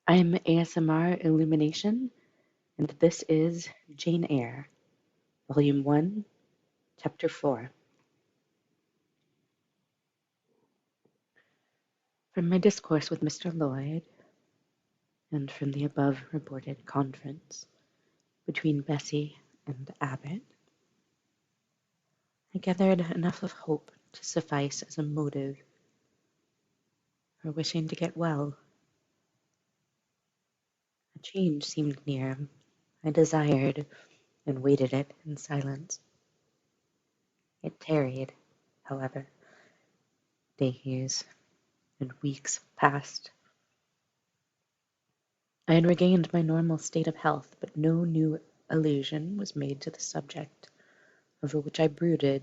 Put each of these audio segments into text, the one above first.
I'm ASMR Illumination, and this is Jane Eyre, Volume 1, Chapter 4. From my discourse with Mr. Lloyd, and from the above reported conference between Bessie and Abbot, I gathered enough of hope to suffice as a motive for wishing to get well. A change seemed near. I desired and waited it in silence. It tarried, however. Days and weeks passed. I had regained my normal state of health, but no new allusion was made to the subject over which I brooded.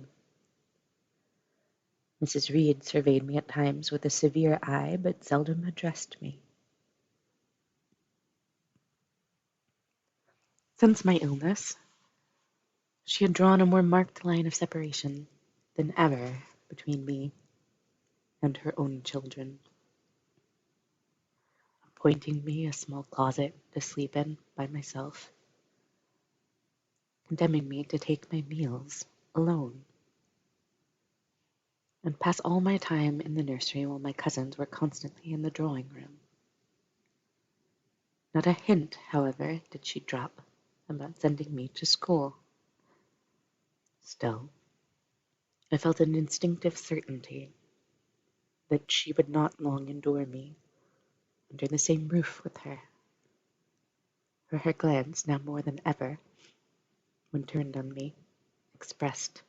Mrs. Reed surveyed me at times with a severe eye, but seldom addressed me. Since my illness, she had drawn a more marked line of separation than ever between me and her own children, appointing me a small closet to sleep in by myself, condemning me to take my meals alone, and pass all my time in the nursery while my cousins were constantly in the drawing-room. Not a hint, however, did she drop about sending me to school. Still, I felt an instinctive certainty that she would not long endure me under the same roof with her, for her glance, now more than ever, when turned on me, expressed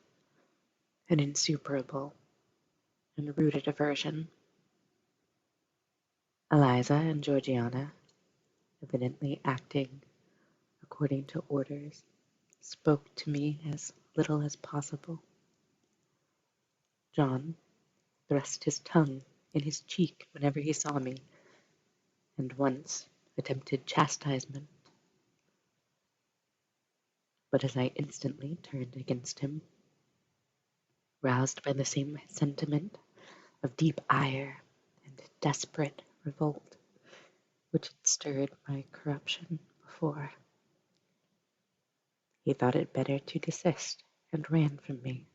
an insuperable and rooted aversion. Eliza and Georgiana, evidently acting according to orders, spoke to me as little as possible. John thrust his tongue in his cheek whenever he saw me, and once attempted chastisement. But as I instantly turned against him, roused by the same sentiment of deep ire and desperate revolt which had stirred my corruption before, he thought it better to desist and ran from me,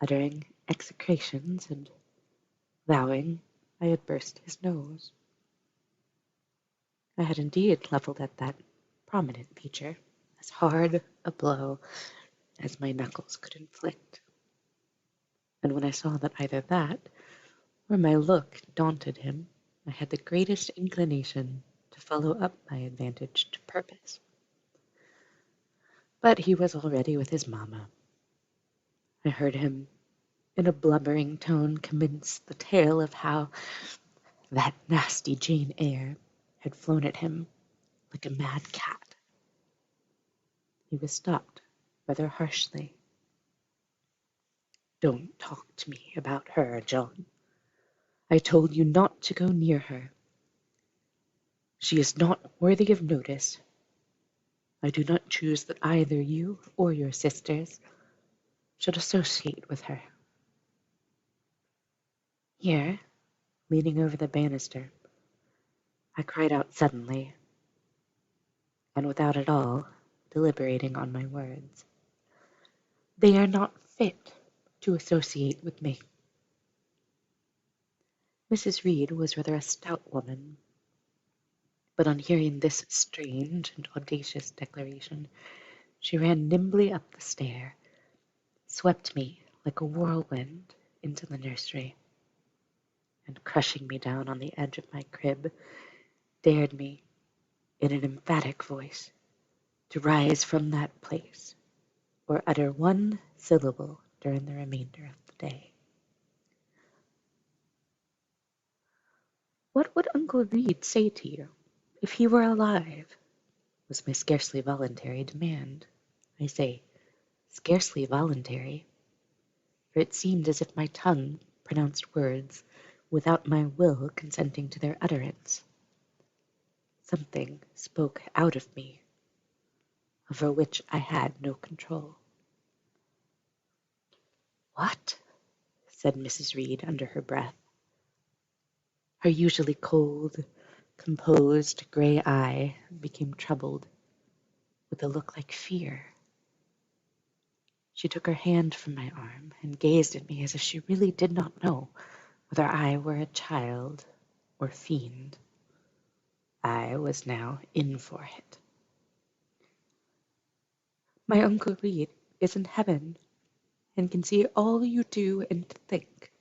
uttering execrations and vowing I had burst his nose. I had indeed levelled at that prominent feature as hard a blow as my knuckles could inflict, and when I saw that either that or my look daunted him, I had the greatest inclination to follow up my advantage to purpose. But he was already with his mamma. I heard him in a blubbering tone commence the tale of how that nasty Jane Eyre had flown at him like a mad cat. He was stopped rather harshly. "Don't talk to me about her, John. I told you not to go near her. She is not worthy of notice. I do not choose that either you or your sisters should associate with her." Here, leaning over the banister, I cried out suddenly, and without at all deliberating on my words, "They are not fit to associate with me." Mrs. Reed was rather a stout woman, but on hearing this strange and audacious declaration, she ran nimbly up the stair, swept me like a whirlwind into the nursery, and crushing me down on the edge of my crib, dared me, in an emphatic voice, to rise from that place, or utter one syllable during the remainder of the day. "What would Uncle Reed say to you, if he were alive?" was my scarcely voluntary demand. I say, scarcely voluntary, for it seemed as if my tongue pronounced words without my will consenting to their utterance. Something spoke out of me, over which I had no control. "What?" said Mrs. Reed under her breath. Her usually cold, composed gray eye became troubled with a look like fear. She took her hand from my arm and gazed at me as if she really did not know whether I were a child or fiend. I was now in for it. My Uncle Reed is in heaven and can see all you do and think,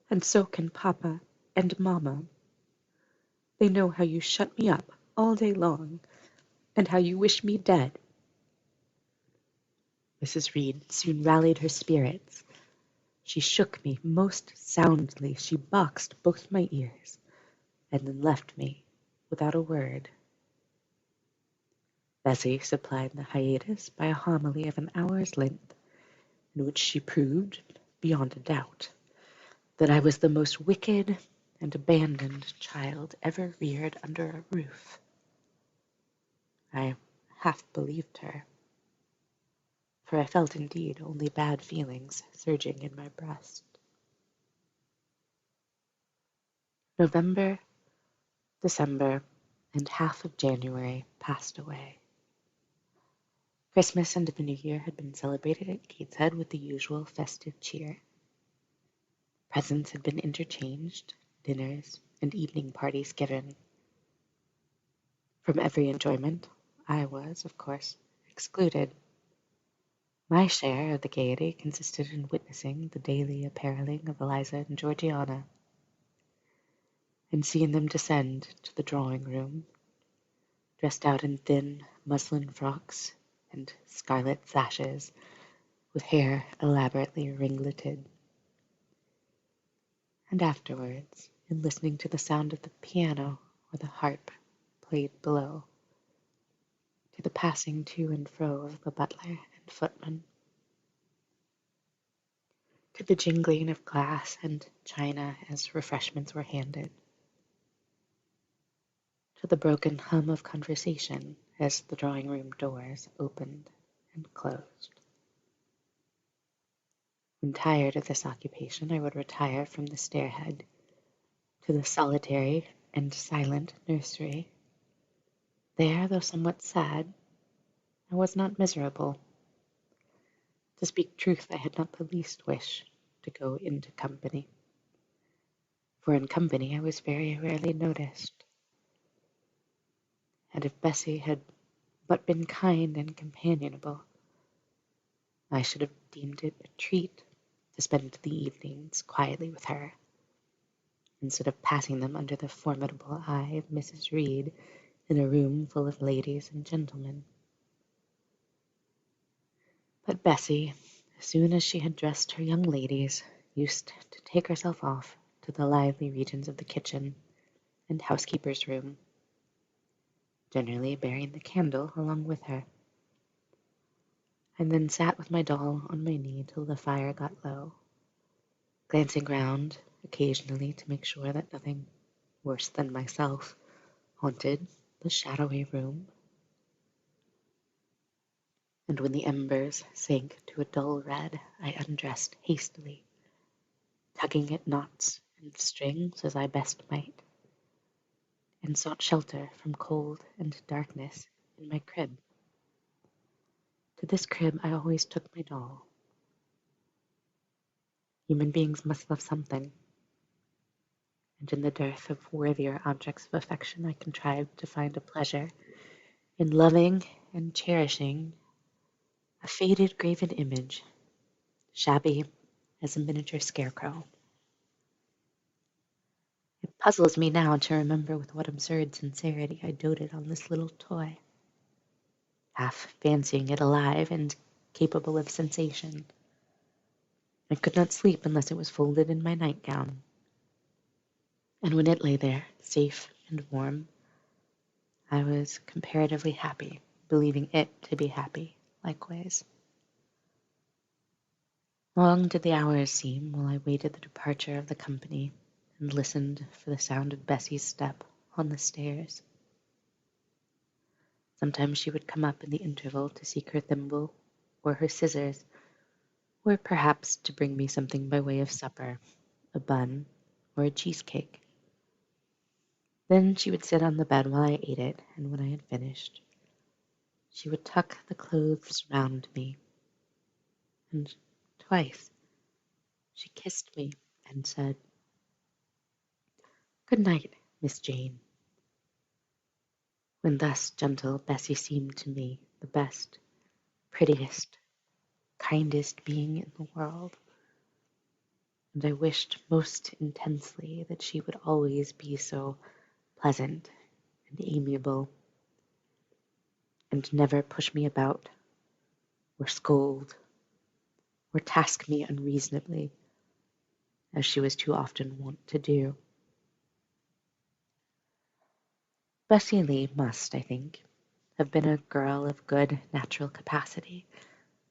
and so can Papa and Mamma. They know how you shut me up all day long, and how you wish me dead. Mrs. Reed soon rallied her spirits. She shook me most soundly, she boxed both my ears, and then left me without a word. Bessie supplied the hiatus by a homily of an hour's length, in which she proved, beyond a doubt, that I was the most wicked and abandoned child ever reared under a roof. I half believed her, for I felt indeed only bad feelings surging in my breast. November, December, and half of January passed away. Christmas and the New Year had been celebrated at Gateshead with the usual festive cheer. Presents had been interchanged, dinners and evening parties given. From every enjoyment, I was, of course, excluded. My share of the gaiety consisted in witnessing the daily appareling of Eliza and Georgiana, and seeing them descend to the drawing-room, dressed out in thin muslin frocks and scarlet sashes, with hair elaborately ringleted. And afterwards, in listening to the sound of the piano or the harp played below, to the passing to and fro of the butler and footman, to the jingling of glass and china as refreshments were handed, to the broken hum of conversation as the drawing-room doors opened and closed. When tired of this occupation, I would retire from the stairhead to the solitary and silent nursery. There, though somewhat sad, I was not miserable. To speak truth, I had not the least wish to go into company, for in company I was very rarely noticed. And if Bessie had but been kind and companionable, I should have deemed it a treat to spend the evenings quietly with her, instead of passing them under the formidable eye of Mrs. Reed in a room full of ladies and gentlemen. But Bessie, as soon as she had dressed her young ladies, used to take herself off to the lively regions of the kitchen and housekeeper's room, generally bearing the candle along with her, and then sat with my doll on my knee till the fire got low, glancing round occasionally to make sure that nothing worse than myself haunted the shadowy room. And when the embers sank to a dull red, I undressed hastily, tugging at knots and strings as I best might, and sought shelter from cold and darkness in my crib. To this crib I always took my doll. Human beings must love something, and in the dearth of worthier objects of affection I contrived to find a pleasure in loving and cherishing a faded graven image, shabby as a miniature scarecrow. It puzzles me now to remember with what absurd sincerity I doted on this little toy, half fancying it alive and capable of sensation. I could not sleep unless it was folded in my nightgown, and when it lay there, safe and warm, I was comparatively happy, believing it to be happy likewise. Long did the hours seem while I waited the departure of the company and listened for the sound of Bessie's step on the stairs. Sometimes she would come up in the interval to seek her thimble or her scissors, or perhaps to bring me something by way of supper, a bun or a cheesecake. Then she would sit on the bed while I ate it, and when I had finished, she would tuck the clothes round me, and twice she kissed me and said, "Good night, Miss Jane." When thus gentle, Bessie seemed to me the best, prettiest, kindest being in the world, and I wished most intensely that she would always be so pleasant and amiable, and never push me about, or scold, or task me unreasonably, as she was too often wont to do. Bessie Lee must, I think, have been a girl of good natural capacity,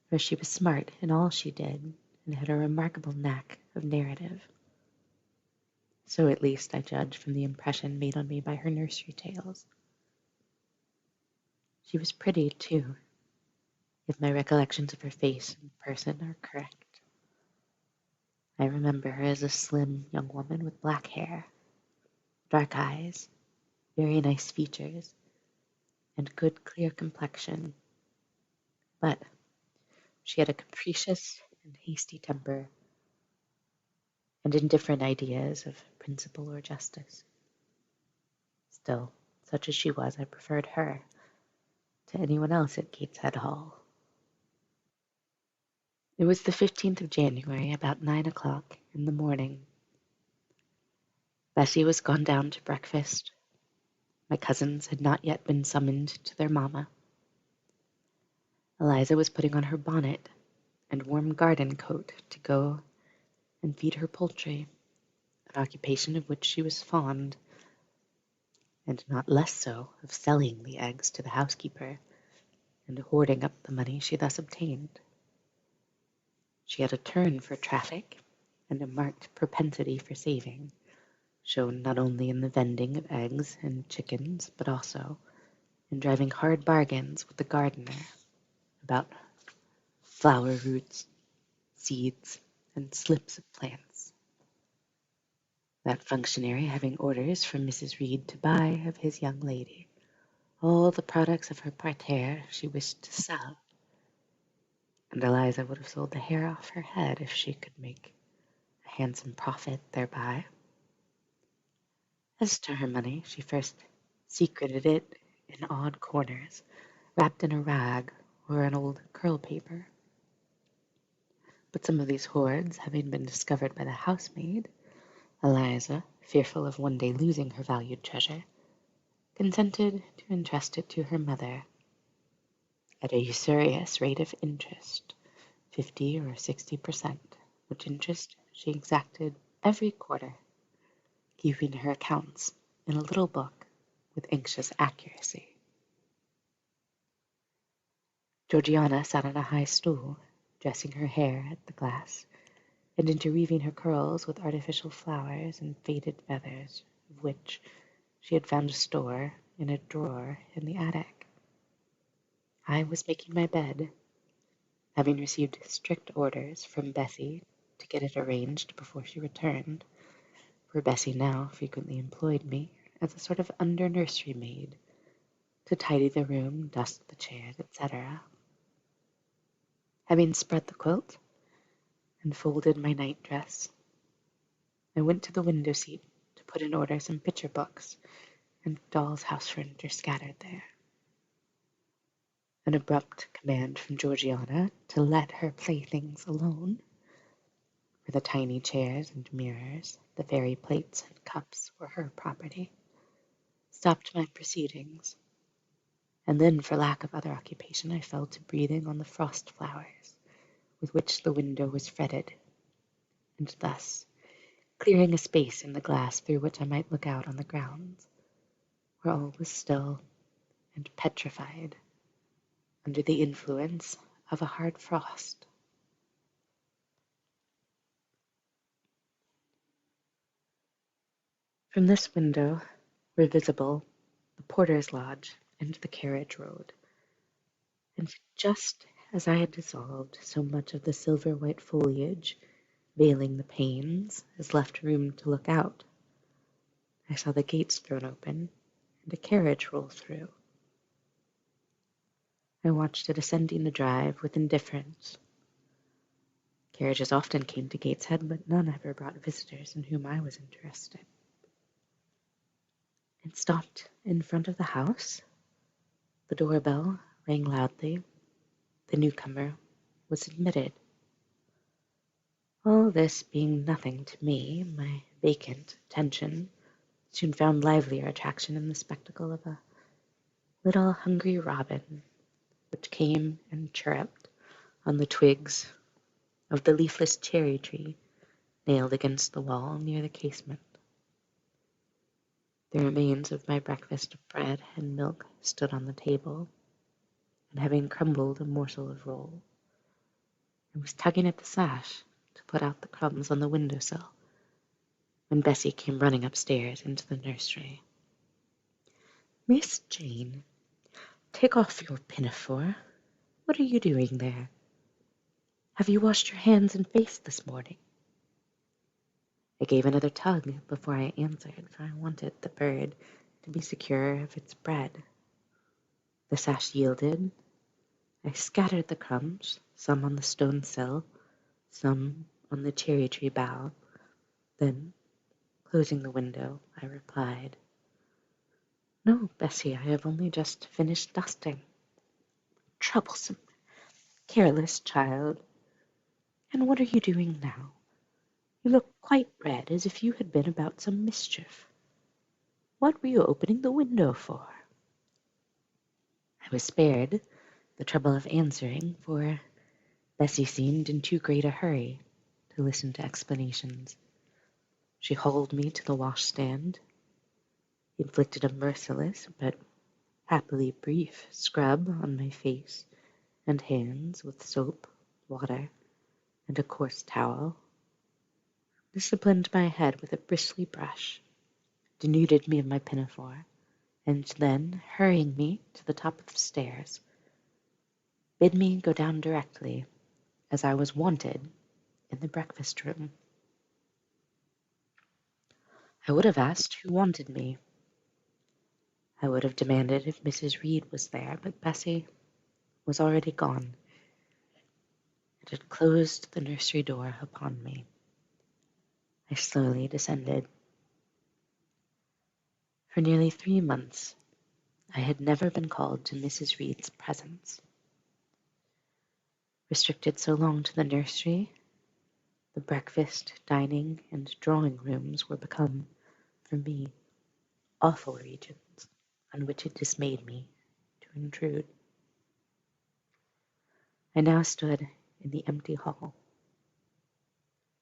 for she was smart in all she did, and had a remarkable knack of narrative. So at least I judge from the impression made on me by her nursery tales. She was pretty, too, if my recollections of her face and person are correct. I remember her as a slim young woman with black hair, dark eyes, very nice features, and good clear complexion, but she had a capricious and hasty temper, and indifferent ideas of principle or justice. Still, such as she was, I preferred her to anyone else at Gateshead Hall. It was the 15th of January, about 9 o'clock in the morning. Bessie was gone down to breakfast. My cousins had not yet been summoned to their mamma. Eliza was putting on her bonnet and warm garden coat to go and feed her poultry, an occupation of which she was fond, and not less so of selling the eggs to the housekeeper and hoarding up the money she thus obtained. She had a turn for traffic and a marked propensity for saving, shown not only in the vending of eggs and chickens, but also in driving hard bargains with the gardener about flower roots, seeds, and slips of plants. That functionary having orders from Mrs. Reed to buy of his young lady all the products of her parterre she wished to sell, and Eliza would have sold the hair off her head if she could make a handsome profit thereby. As to her money, she first secreted it in odd corners, wrapped in a rag or an old curl paper. But some of these hoards having been discovered by the housemaid, Eliza, fearful of one day losing her valued treasure, consented to entrust it to her mother at a usurious rate of interest, 50 or 60%, which interest she exacted every quarter, keeping her accounts in a little book with anxious accuracy. Georgiana sat on a high stool, dressing her hair at the glass, and interweaving her curls with artificial flowers and faded feathers, of which she had found a store in a drawer in the attic. I was making my bed, having received strict orders from Bessie to get it arranged before she returned, for Bessie now frequently employed me as a sort of under-nursery maid to tidy the room, dust the chairs, etc. Having spread the quilt and folded my night-dress, I went to the window-seat to put in order some picture books and doll's house furniture scattered there. An abrupt command from Georgiana to let her playthings alone, for the tiny chairs and mirrors, the fairy plates and cups were her property, stopped my proceedings, and then for lack of other occupation I fell to breathing on the frost flowers with which the window was fretted, and thus clearing a space in the glass through which I might look out on the grounds, where all was still and petrified under the influence of a hard frost. From this window were visible the porter's lodge and the carriage road, and just as I had dissolved so much of the silver-white foliage veiling the panes as left room to look out, I saw the gates thrown open and a carriage roll through. I watched it ascending the drive with indifference. Carriages often came to Gateshead, but none ever brought visitors in whom I was interested. It stopped in front of the house. The doorbell rang loudly. The newcomer was admitted. All this being nothing to me, my vacant attention soon found livelier attraction in the spectacle of a little hungry robin, which came and chirruped on the twigs of the leafless cherry tree nailed against the wall near the casement. The remains of my breakfast of bread and milk stood on the table, and having crumbled a morsel of roll, I was tugging at the sash to put out the crumbs on the window-sill when Bessie came running upstairs into the nursery. "Miss Jane, take off your pinafore. What are you doing there? Have you washed your hands and face this morning?" I gave another tug before I answered, for I wanted the bird to be secure of its bread. The sash yielded. I scattered the crumbs, some on the stone sill, some on the cherry tree bough. Then, closing the window, I replied, "No, Bessie, I have only just finished dusting." "Troublesome, careless child. And what are you doing now? You look quite red, as if you had been about some mischief. What were you opening the window for?" I was spared the trouble of answering, for Bessie seemed in too great a hurry to listen to explanations. She hauled me to the washstand, inflicted a merciless but happily brief scrub on my face and hands with soap, water, and a coarse towel, disciplined my head with a bristly brush, denuded me of my pinafore, and then, hurrying me to the top of the stairs, bid me go down directly, as I was wanted in the breakfast room. I would have asked who wanted me. I would have demanded if Mrs. Reed was there, but Bessie was already gone. It had closed the nursery door upon me. I slowly descended. For nearly 3 months, I had never been called to Mrs. Reed's presence. Restricted so long to the nursery, the breakfast, dining, and drawing rooms were become, for me, awful regions on which it dismayed me to intrude. I now stood in the empty hall.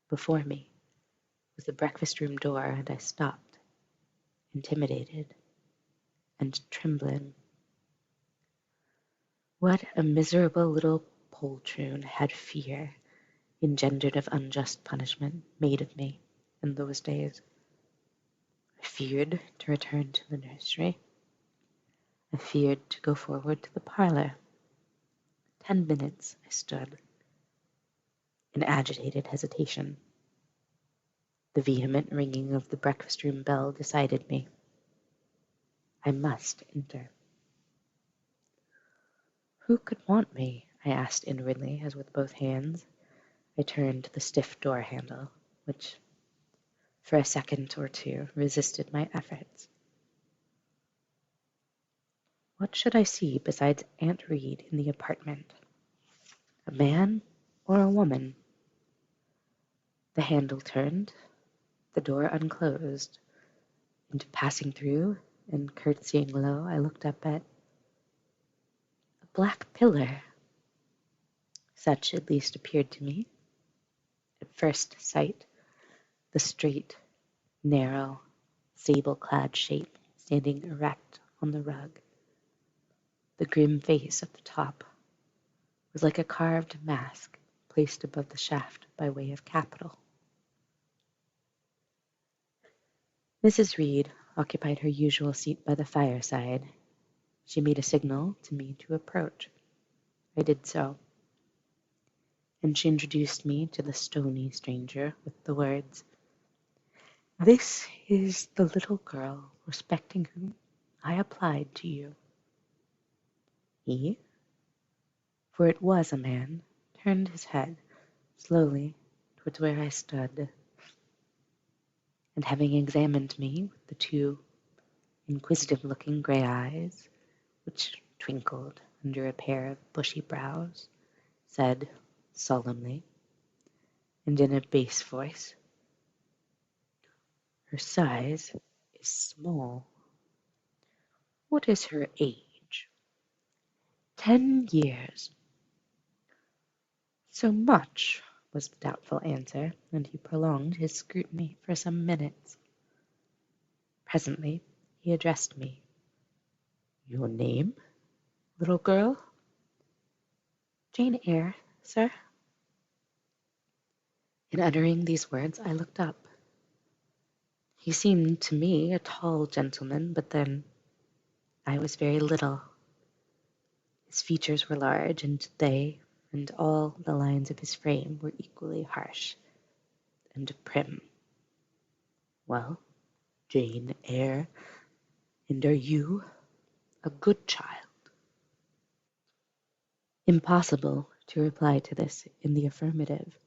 Before me was the breakfast room door, and I stopped, intimidated and trembling. What a miserable little poltroon had fear, engendered of unjust punishment, made of me in those days. I feared to return to the nursery. I feared to go forward to the parlor. 10 minutes I stood in agitated hesitation. The vehement ringing of the breakfast-room bell decided me. I must enter. Who could want me? I asked inwardly, as with both hands I turned the stiff door handle, which, for a second or two, resisted my efforts. What should I see besides Aunt Reed in the apartment? A man or a woman? The handle turned, the door unclosed, and passing through and curtsying low, I looked up at a black pillar. Such at least appeared to me. At first sight, the straight, narrow, sable-clad shape standing erect on the rug. The grim face at the top was like a carved mask placed above the shaft by way of capital. Mrs. Reed occupied her usual seat by the fireside. She made a signal to me to approach. I did so, and she introduced me to the stony stranger with the words, This is the little girl respecting whom I applied to you. He, for it was a man, turned his head slowly towards where I stood, and having examined me with the two inquisitive-looking grey eyes, which twinkled under a pair of bushy brows, said solemnly, and in a bass voice, "Her size is small. What is her age?" 10 years. "So much," was the doubtful answer, and he prolonged his scrutiny for some minutes. Presently he addressed me. "Your name, little girl?" "Jane Eyre, sir." In uttering these words I looked up. He seemed to me a tall gentleman, but then I was very little. His features were large, and they, and all the lines of his frame were equally harsh and prim. "Well, Jane Eyre, and are you a good child?" Impossible to reply to this in the affirmative.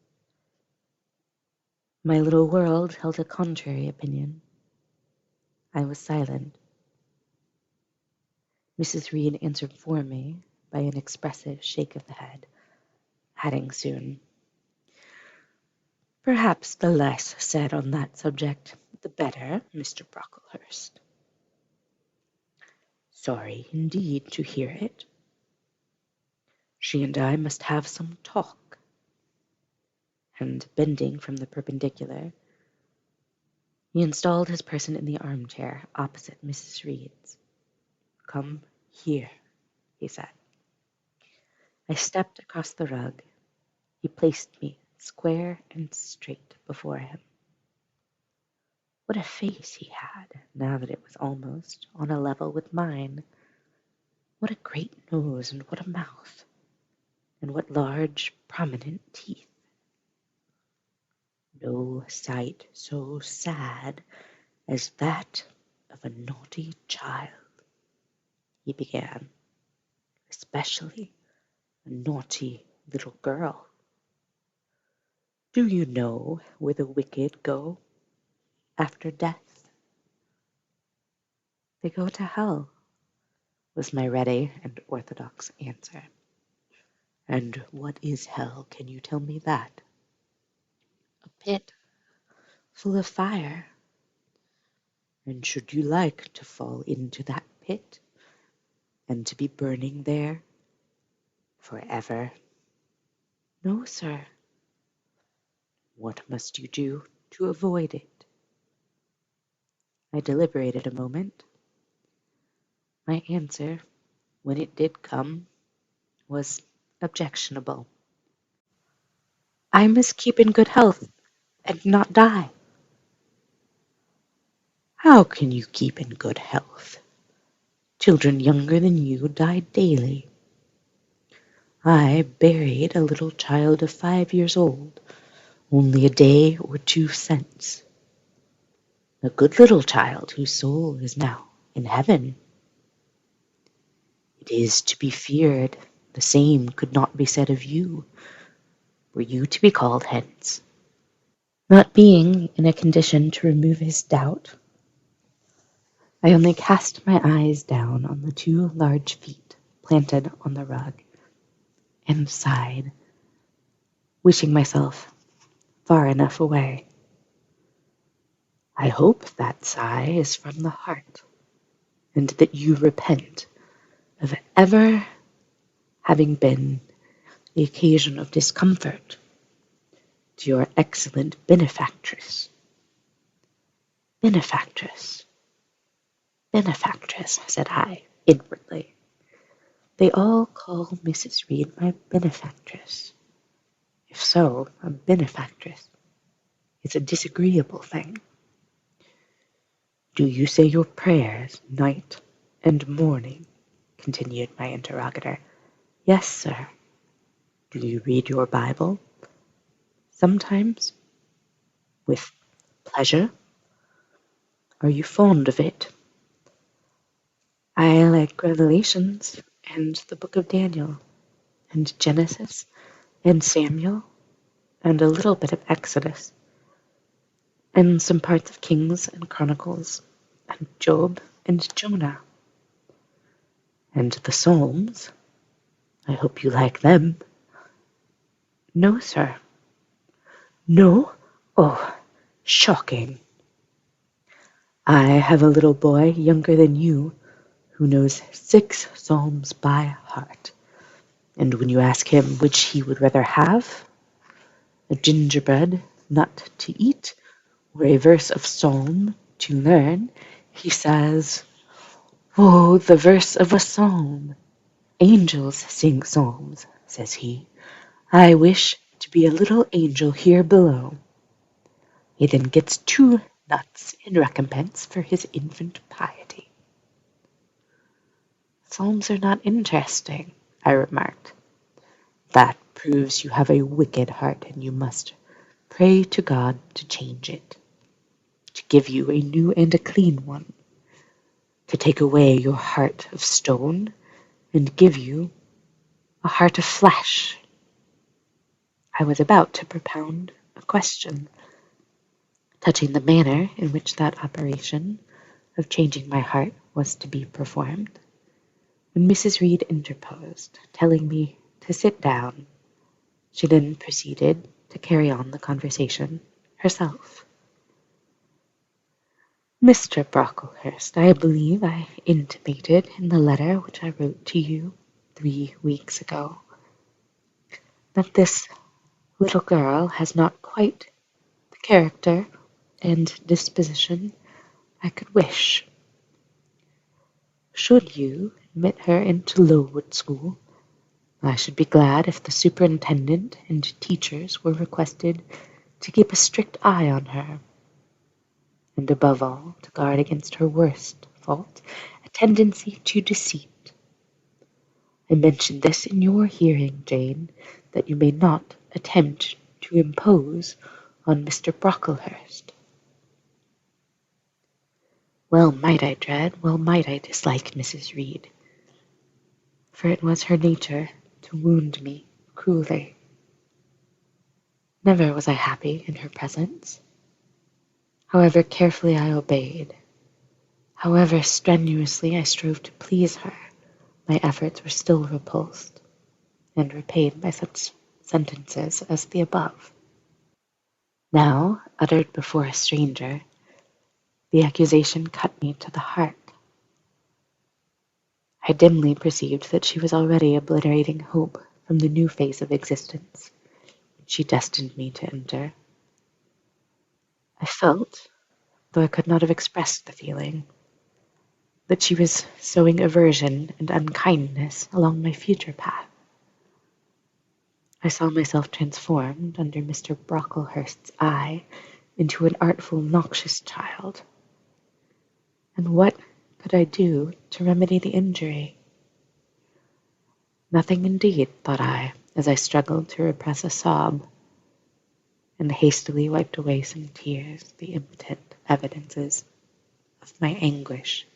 My little world held a contrary opinion. I was silent. Mrs. Reed answered for me by an expressive shake of the head, adding soon, "Perhaps the less said on that subject, the better, Mr. Brocklehurst." "Sorry indeed to hear it. She and I must have some talk." And bending from the perpendicular, he installed his person in the armchair opposite Mrs. Reed's. "Come here," he said. I stepped across the rug. He placed me square and straight before him. What a face he had, now that it was almost on a level with mine! What a great nose, and what a mouth! And what large, prominent teeth! No sight so sad as that of a naughty child, he began, especially a naughty little girl. Do you know where the wicked go after death? They go to hell, was my ready and orthodox answer. And what is hell? Can you tell me that? A pit full of fire. And should you like to fall into that pit and to be burning there forever? No, sir. What must you do to avoid it? I deliberated a moment. My answer, when it did come, was objectionable. I must keep in good health and not die. How can you keep in good health? Children younger than you die daily. I buried a little child of 5 years old only a day or two since. A good little child whose soul is now in heaven. It is to be feared the same could not be said of you, were you to be called hence. Not being in a condition to remove his doubt, I only cast my eyes down on the two large feet planted on the rug, and sighed, wishing myself far enough away. I hope that sigh is from the heart, and that you repent of ever having been the occasion of discomfort to your excellent benefactress. Benefactress, benefactress, said I, inwardly. They all call Mrs. Reed my benefactress. If so, a benefactress is a disagreeable thing. Do you say your prayers night and morning? Continued my interrogator. Yes, sir. Do you read your Bible? Sometimes. With pleasure? Are you fond of it? I like Revelations, and the book of Daniel, and Genesis, and Samuel, and a little bit of Exodus, and some parts of Kings and Chronicles, and Job and Jonah, and the Psalms. I hope you like them. No, sir. No? Oh, shocking. I have a little boy younger than you who knows 6 psalms by heart, and when you ask him which he would rather have, a gingerbread nut to eat or a verse of psalm to learn, he says, "Oh, the verse of a psalm! Angels sing psalms," says he. "I wish to be a little angel here below." He then gets 2 nuts in recompense for his infant piety. Psalms are not interesting, I remarked. That proves you have a wicked heart, and you must pray to God to change it, to give you a new and a clean one, to take away your heart of stone and give you a heart of flesh. I was about to propound a question touching the manner in which that operation of changing my heart was to be performed, when Mrs. Reed interposed, telling me to sit down. She then proceeded to carry on the conversation herself. "Mr. Brocklehurst, I believe I intimated in the letter which I wrote to you 3 weeks ago that this little girl has not quite the character and disposition I could wish. Should you admit her into Lowood School, I should be glad if the superintendent and teachers were requested to keep a strict eye on her, and above all to guard against her worst fault, a tendency to deceit. I mention this in your hearing, Jane, that you may not attempt to impose on Mr. Brocklehurst." Well might I dread, well might I dislike Mrs. Reed, for it was her nature to wound me cruelly. Never was I happy in her presence. However carefully I obeyed, however strenuously I strove to please her, my efforts were still repulsed and repaid by such sentences as the above. Now, uttered before a stranger, the accusation cut me to the heart. I dimly perceived that she was already obliterating hope from the new phase of existence which she destined me to enter. I felt, though I could not have expressed the feeling, that she was sowing aversion and unkindness along my future path. I saw myself transformed under Mr. Brocklehurst's eye into an artful, noxious child. And what could I do to remedy the injury? Nothing indeed, thought I, as I struggled to repress a sob, and hastily wiped away some tears, the impotent evidences of my anguish.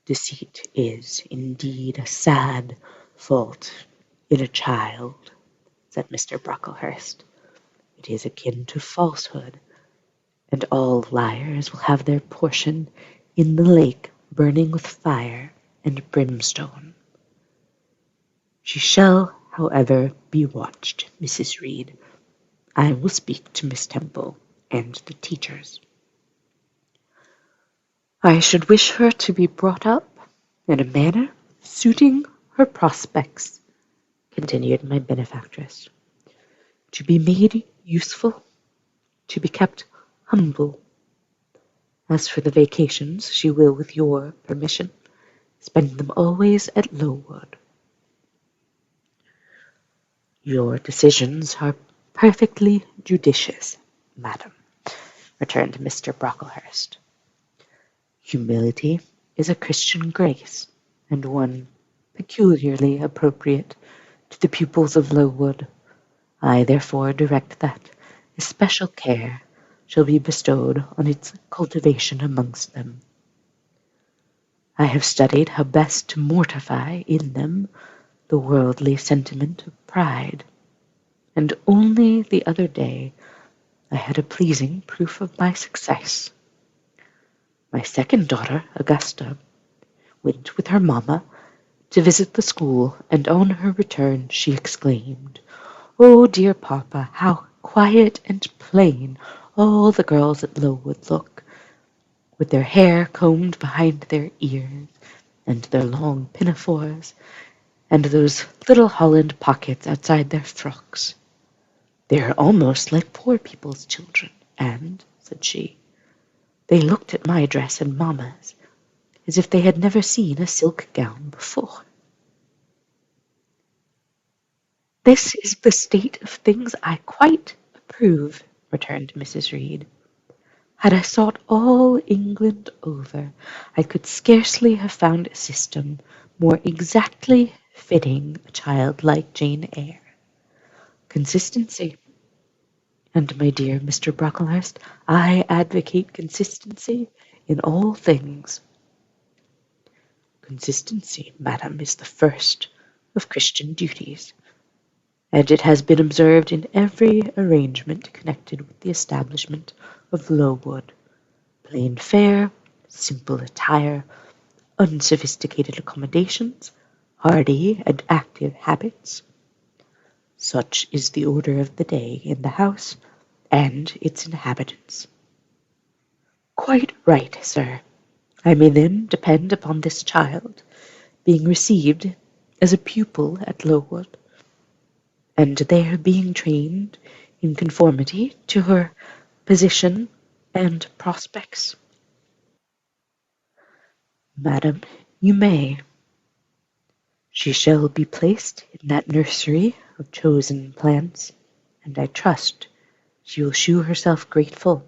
Deceit is indeed a sad fault in a child, said Mr. Brocklehurst. It is akin to falsehood, and all liars will have their portion in the lake burning with fire and brimstone. She shall, however, be watched, Mrs. Reed. I will speak to Miss Temple and the teachers. I should wish her to be brought up in a manner suiting her prospects, continued my benefactress, to be made useful, to be kept humble. As for the vacations, she will, with your permission, spend them always at Lowood. Your decisions are perfectly judicious, madam, returned Mr. Brocklehurst. Humility is a Christian grace, and one peculiarly appropriate to the pupils of Lowood. I therefore direct that especial care shall be bestowed on its cultivation amongst them. I have studied how best to mortify in them the worldly sentiment of pride, and only the other day I had a pleasing proof of my success. My second daughter, Augusta, went with her mamma to visit the school, and on her return she exclaimed, "Oh, dear papa, how quiet and plain all the girls at Lowood look, with their hair combed behind their ears, and their long pinafores, and those little holland pockets outside their frocks. They are almost like poor people's children, and," said she, "they looked at my dress and mamma's as if they had never seen a silk gown before." "This is the state of things I quite approve," returned Mrs. Reed. "Had I sought all England over, I could scarcely have found a system more exactly fitting a child like Jane Eyre. Consistency. And, my dear Mr. Brocklehurst, I advocate consistency in all things." "Consistency, madam, is the first of Christian duties, and it has been observed in every arrangement connected with the establishment of Lowood. Plain fare, simple attire, unsophisticated accommodations, hardy and active habits. Such is the order of the day in the house and its inhabitants." "Quite right, sir. I may then depend upon this child being received as a pupil at Lowood, and there being trained in conformity to her position and prospects?" "Madam, you may. She shall be placed in that nursery of chosen plants, and I trust she will shew herself grateful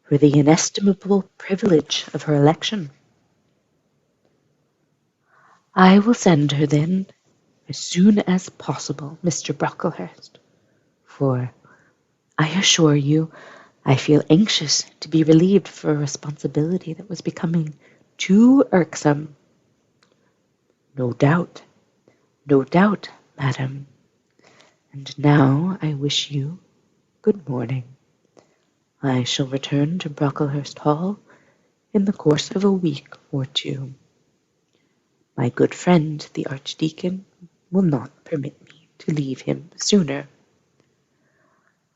for the inestimable privilege of her election." "I will send her, then, as soon as possible, Mr. Brocklehurst, for, I assure you, I feel anxious to be relieved of a responsibility that was becoming too irksome." No doubt, madam. And now I wish you good morning. I shall return to Brocklehurst Hall in the course of a week or two. My good friend the Archdeacon will not permit me to leave him sooner.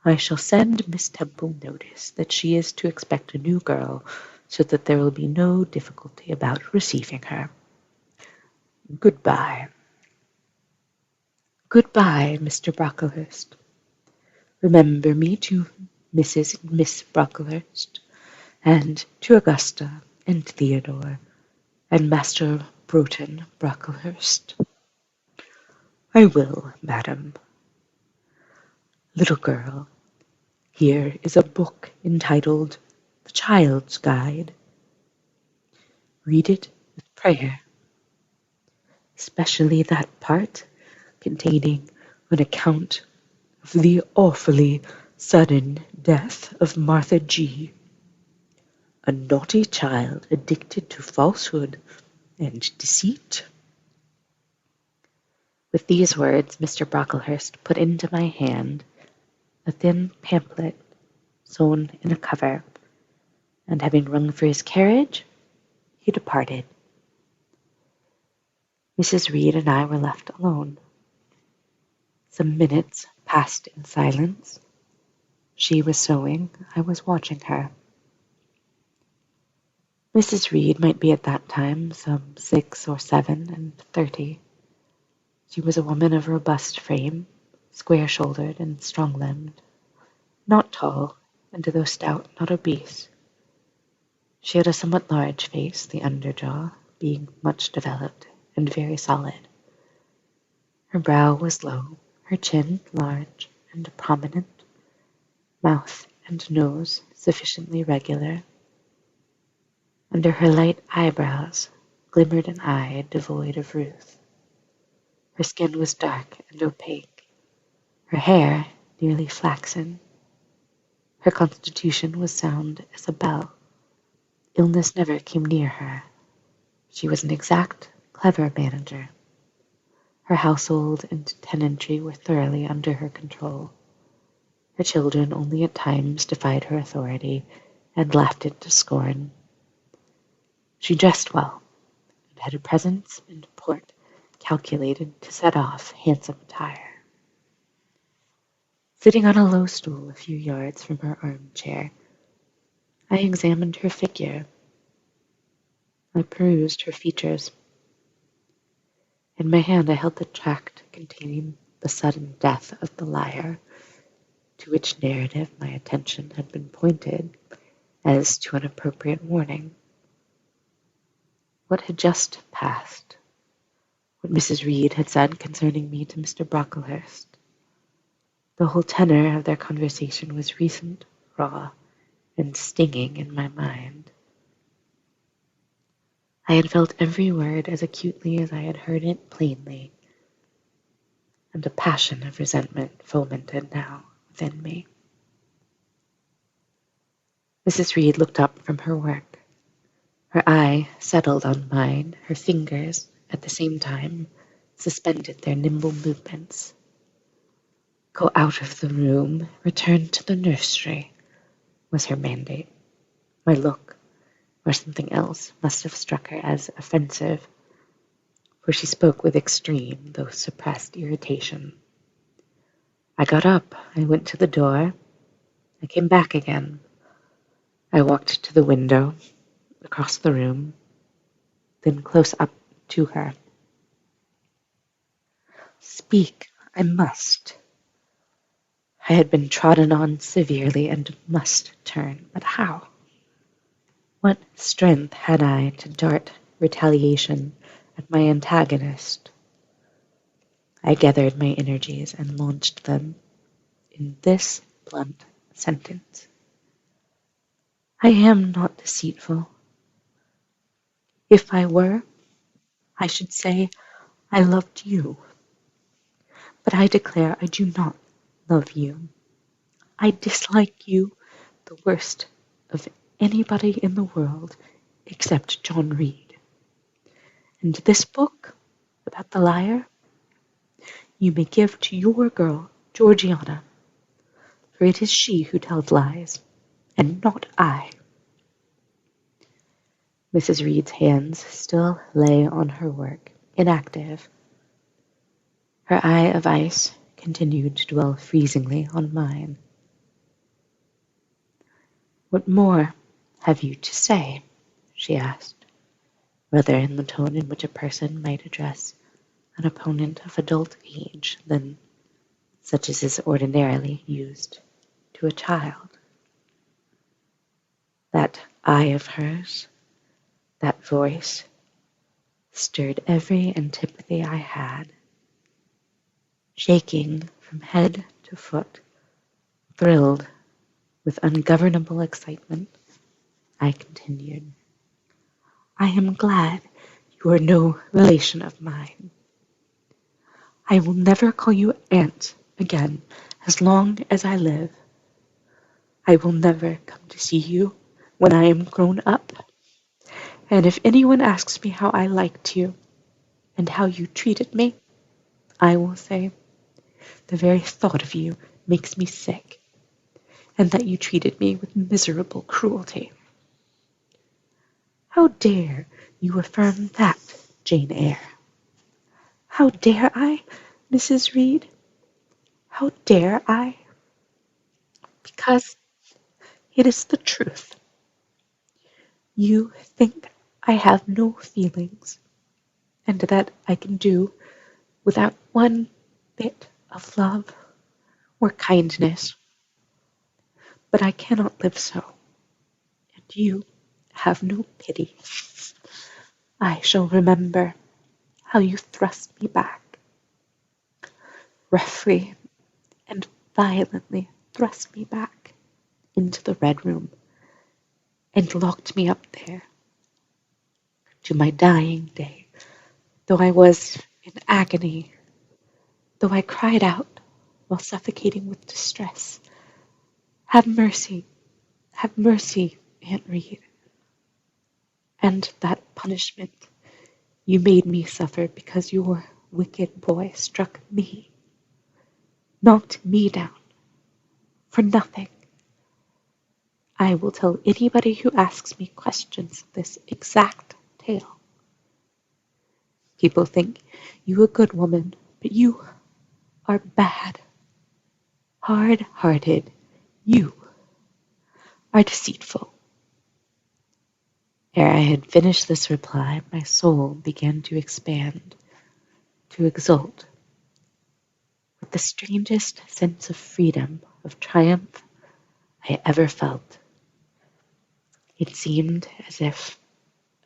I shall send Miss Temple notice that she is to expect a new girl, so that there will be no difficulty about receiving her. Goodbye." "Goodbye, Mr. Brocklehurst. Remember me to Mrs. and Miss Brocklehurst, and to Augusta and Theodore, and Master Broughton Brocklehurst." "I will, madam. Little girl, here is a book entitled The Child's Guide. Read it with prayer, especially that part containing an account of the awfully sudden death of Martha G., a naughty child addicted to falsehood and deceit." With these words Mr. Brocklehurst put into my hand a thin pamphlet sewn in a cover, and having rung for his carriage, he departed. Mrs. Reed and I were left alone. Some minutes passed in silence. She was sewing, I was watching her. Mrs. Reed might be at that time some 6 or 7 and 30. She was a woman of robust frame, square-shouldered and strong-limbed, not tall, and though stout, not obese. She had a somewhat large face, the underjaw being much developed and very solid. Her brow was low, her chin large and prominent, mouth and nose sufficiently regular. Under her light eyebrows glimmered an eye devoid of ruth. Her skin was dark and opaque, her hair nearly flaxen. Her constitution was sound as a bell. Illness never came near her. She was an exact, clever manager. Her household and tenantry were thoroughly under her control. Her children only at times defied her authority and laughed it to scorn. She dressed well, and had a presence and port calculated to set off handsome attire. Sitting on a low stool a few yards from her armchair, I examined her figure. I perused her features. In my hand I held the tract containing the sudden death of the liar, to which narrative my attention had been pointed as to an appropriate warning. What had just passed? What Mrs. Reed had said concerning me to Mr. Brocklehurst? The whole tenor of their conversation was recent, raw, and stinging in my mind. I had felt every word as acutely as I had heard it plainly, and a passion of resentment fomented now within me. Mrs. Reed looked up from her work. Her eye settled on mine. Her fingers, at the same time, suspended their nimble movements. Go out of the room, return to the nursery, was her mandate. My look, or something else, must have struck her as offensive, for she spoke with extreme, though suppressed irritation. I got up, I went to the door, I came back again. I walked to the window, across the room, then close up to her. Speak, I must. I had been trodden on severely and must turn, but how? What strength had I to dart retaliation at my antagonist? I gathered my energies and launched them in this blunt sentence. I am not deceitful. If I were, I should say I loved you. But I declare I do not love you. I dislike you the worst of anybody in the world except John Reed. And this book about the liar you may give to your girl, Georgiana, for it is she who tells lies, and not I. Mrs. Reed's hands still lay on her work, inactive. Her eye of ice continued to dwell freezingly on mine. What more have you to say? She asked, rather in the tone in which a person might address an opponent of adult age than such as is ordinarily used to a child. That eye of hers, that voice, stirred every antipathy I had. Shaking from head to foot, thrilled with ungovernable excitement, I continued. I am glad you are no relation of mine. I will never call you aunt again as long as I live. I will never come to see you when I am grown up. And if anyone asks me how I liked you and how you treated me, I will say, the very thought of you makes me sick, and that you treated me with miserable cruelty. How dare you affirm that, Jane Eyre? How dare I, Mrs. Reed? How dare I? Because it is the truth. You think I have no feelings, and that I can do without one bit of love or kindness. But I cannot live so, and you have no pity. I shall remember how you thrust me back, roughly and violently thrust me back into the red room and locked me up there to my dying day, though I was in agony, though I cried out while suffocating with distress, Have mercy, Aunt Reed. And that punishment you made me suffer because your wicked boy struck me, knocked me down, for nothing. I will tell anybody who asks me questions this exact tale. People think you a good woman, but you are bad, hard-hearted. You are deceitful. Ere I had finished this reply, my soul began to expand, to exult, with the strangest sense of freedom, of triumph I ever felt. It seemed as if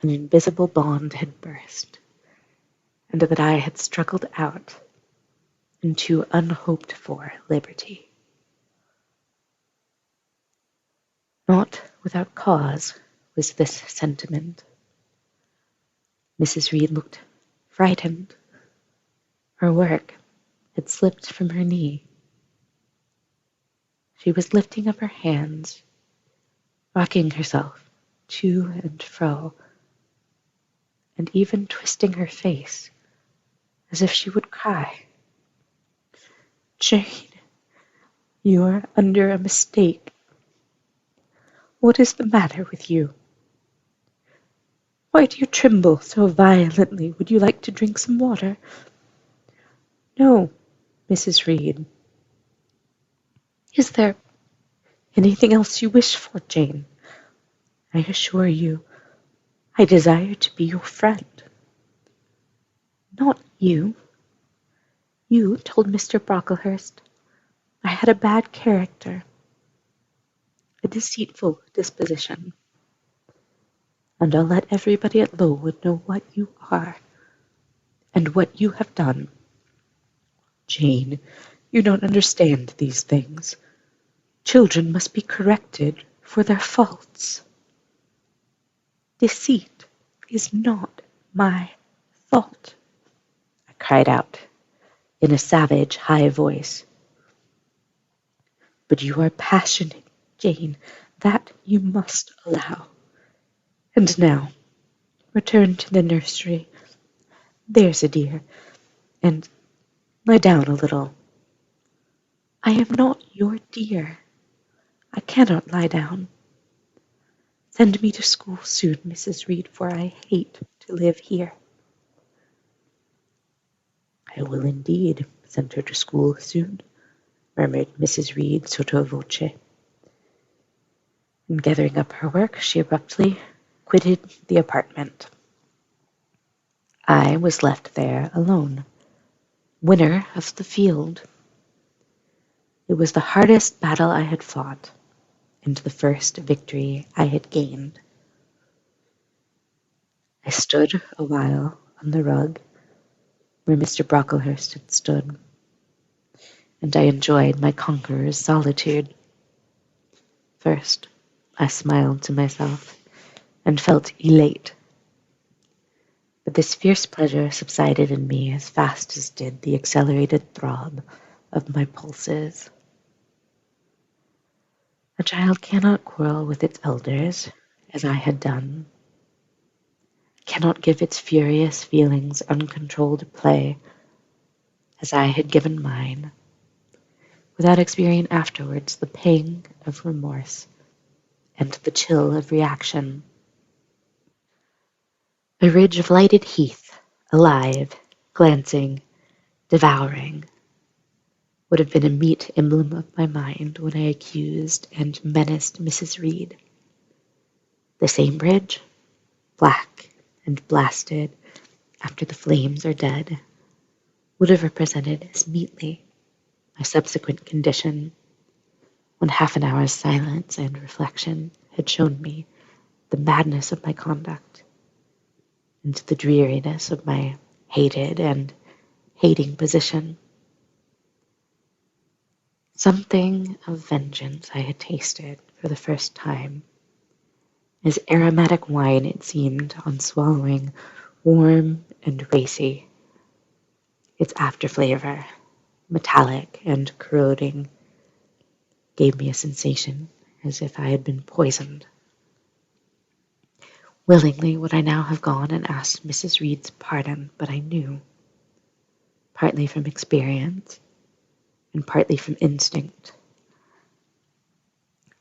an invisible bond had burst, and that I had struggled out into unhoped-for liberty. Not without cause was this sentiment. Mrs. Reed looked frightened. Her work had slipped from her knee. She was lifting up her hands, rocking herself to and fro, and even twisting her face as if she would cry. Jane, you are under a mistake. What is the matter with you? Why do you tremble so violently? Would you like to drink some water? No, Mrs. Reed. Is there anything else you wish for, Jane? I assure you, I desire to be your friend. Not you. You told Mr. Brocklehurst I had a bad character, a deceitful disposition, and I'll let everybody at Lowood know what you are and what you have done. Jane, you don't understand these things. Children must be corrected for their faults. Deceit is not my fault, I cried out in a savage, high voice. But you are passionate, Jane. That you must allow. And now, return to the nursery. There's a dear, and lie down a little. I am not your dear. I cannot lie down. Send me to school soon, Mrs. Reed, for I hate to live here. I will indeed send her to school soon, murmured Mrs. Reed sotto voce. And gathering up her work, she abruptly quitted the apartment. I was left there alone, winner of the field. It was the hardest battle I had fought, and the first victory I had gained. I stood a while on the rug where Mr. Brocklehurst had stood, and I enjoyed my conqueror's solitude. First, I smiled to myself and felt elate. But this fierce pleasure subsided in me as fast as did the accelerated throb of my pulses. A child cannot quarrel with its elders, as I had done, cannot give its furious feelings uncontrolled play, as I had given mine, without experiencing afterwards the pang of remorse and the chill of reaction. A ridge of lighted heath, alive, glancing, devouring, would have been a meet emblem of my mind when I accused and menaced Mrs. Reed. The same bridge, black and blasted after the flames are dead, would have represented as meetly my subsequent condition when half an hour's silence and reflection had shown me the madness of my conduct and the dreariness of my hated and hating position. Something of vengeance I had tasted for the first time, as aromatic wine it seemed on swallowing, warm and racy, its after-flavor, metallic and corroding, gave me a sensation as if I had been poisoned. Willingly would I now have gone and asked Mrs. Reed's pardon, but I knew, partly from experience and partly from instinct,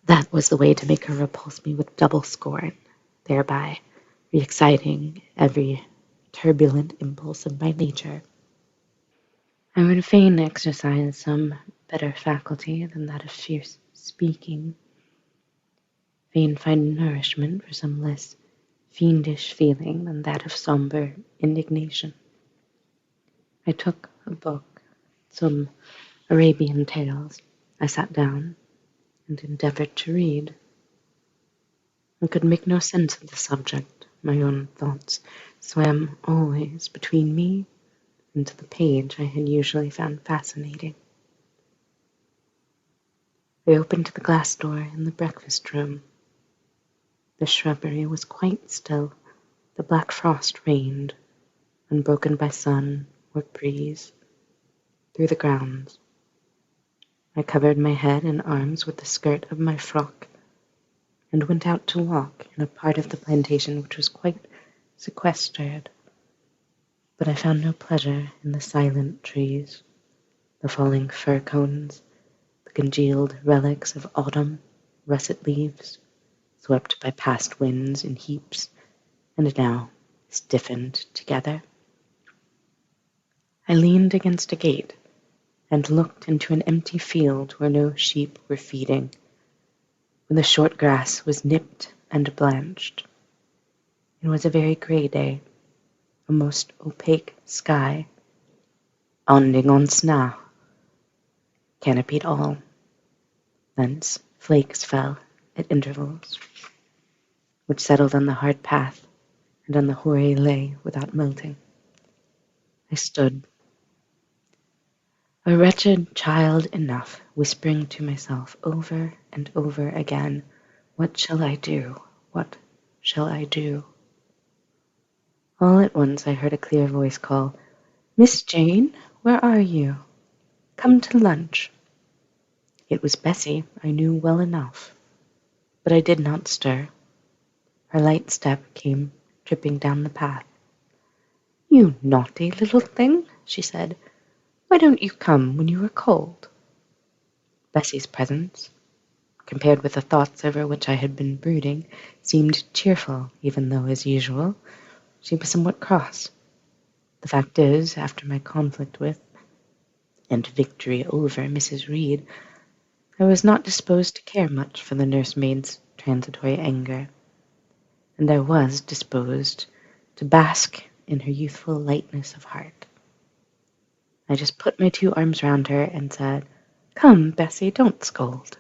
that was the way to make her repulse me with double scorn, thereby re-exciting every turbulent impulse of my nature. I would fain exercise some better faculty than that of fierce speaking, fain find nourishment for some less fiendish feeling than that of sombre indignation. I took a book, some Arabian tales. I sat down and endeavored to read. I could make no sense of the subject. My own thoughts swam always between me and the page I had usually found fascinating. I opened the glass door in the breakfast room. The shrubbery was quite still. The black frost reigned, unbroken by sun or breeze, through the grounds. I covered my head and arms with the skirt of my frock, and went out to walk in a part of the plantation which was quite sequestered. But I found no pleasure in the silent trees, the falling fir cones, the congealed relics of autumn, russet leaves, swept by past winds in heaps, and now stiffened together. I leaned against a gate and looked into an empty field where no sheep were feeding, when the short grass was nipped and blanched. It was a very grey day, a most opaque sky, onding on snow, canopied all. Thence flakes fell at intervals, which settled on the hard path and on the hoary lay without melting. I stood, a wretched child enough, whispering to myself over and over again, "What shall I do? What shall I do?" All at once I heard a clear voice call, "Miss Jane, where are you? Come to lunch." It was Bessie, I knew well enough, but I did not stir. Her light step came tripping down the path. "You naughty little thing," she said. "Why don't you come when you are cold?" Bessie's presence, compared with the thoughts over which I had been brooding, seemed cheerful, even though, as usual, she was somewhat cross. The fact is, after my conflict with, and victory over, Mrs. Reed, I was not disposed to care much for the nursemaid's transitory anger, and I was disposed to bask in her youthful lightness of heart. I just put my 2 arms round her and said, "Come, Bessie, don't scold."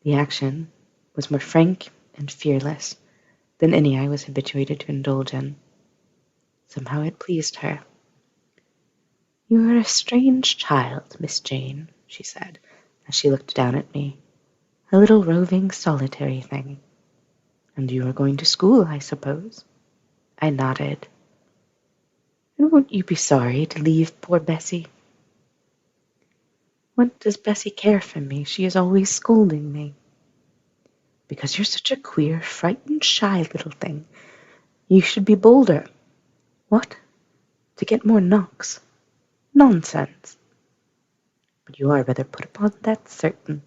The action was more frank and fearless than any I was habituated to indulge in. Somehow it pleased her. "You are a strange child, Miss Jane," she said, as she looked down at me. "A little roving, solitary thing. And you are going to school, I suppose?" I nodded. "And won't you be sorry to leave poor Bessie?" "What does Bessie care for me? She is always scolding me." "Because you're such a queer, frightened, shy little thing. You should be bolder." "What? To get more knocks? Nonsense." "But you are rather put upon, that's certain.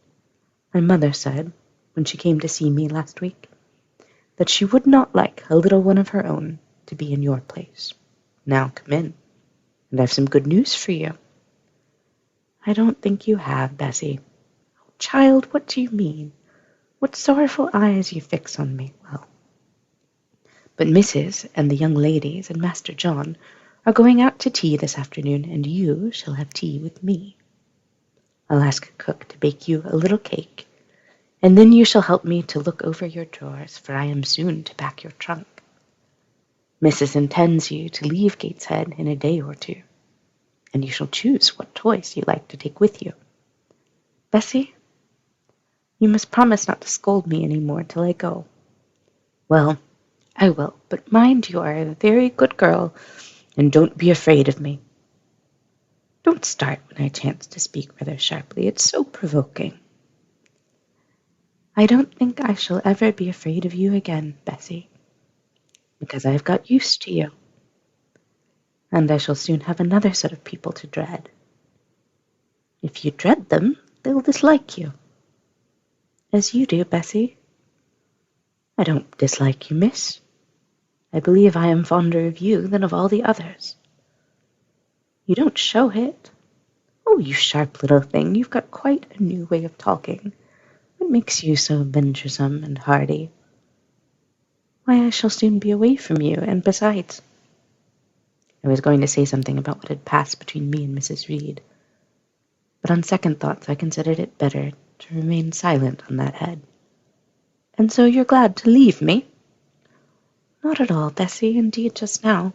My mother said, when she came to see me last week, that she would not like a little one of her own to be in your place. Now come in, and I've some good news for you." "I don't think you have, Bessie." "Oh, child, what do you mean? What sorrowful eyes you fix on me. Well, but Mrs. and the young ladies and Master John are going out to tea this afternoon, and you shall have tea with me. I'll ask cook to bake you a little cake, and then you shall help me to look over your drawers, for I am soon to pack your trunk. Mrs. intends you to leave Gateshead in a day or 2, and you shall choose what toys you like to take with you. Bessie, you must promise not to scold me any more till I go." "Well, I will, but mind you are a very good girl, and don't be afraid of me." "Don't start when I chance to speak rather sharply. It's so provoking." I don't think I shall ever be afraid of you again, Bessie, because I have got used to you, and I shall soon have another set of people to dread. If you dread them, they'll dislike you, as you do, Bessie. I don't dislike you, miss. I believe I am fonder of you than of all the others. You don't show it. Oh, you sharp little thing, you've got quite a new way of talking. What makes you so venturesome and hardy? Why, I shall soon be away from you, and besides... I was going to say something about what had passed between me and Mrs. Reed, but on second thoughts I considered it better to remain silent on that head. And so you're glad to leave me? Not at all, Bessie, indeed, just now.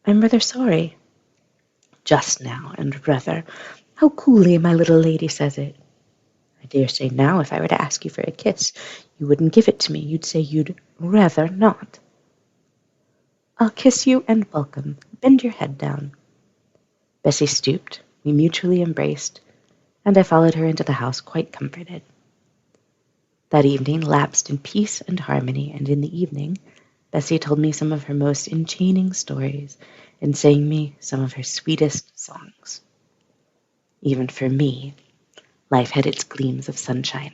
I'm rather sorry. Just now, and rather. How coolly my little lady says it. I dare say now if I were to ask you for a kiss, you wouldn't give it to me. You'd say you'd rather not. I'll kiss you and welcome. Bend your head down. Bessie stooped, we mutually embraced, and I followed her into the house quite comforted. That evening lapsed in peace and harmony, and in the evening Bessie told me some of her most enchaining stories and sang me some of her sweetest songs. Even for me, life had its gleams of sunshine.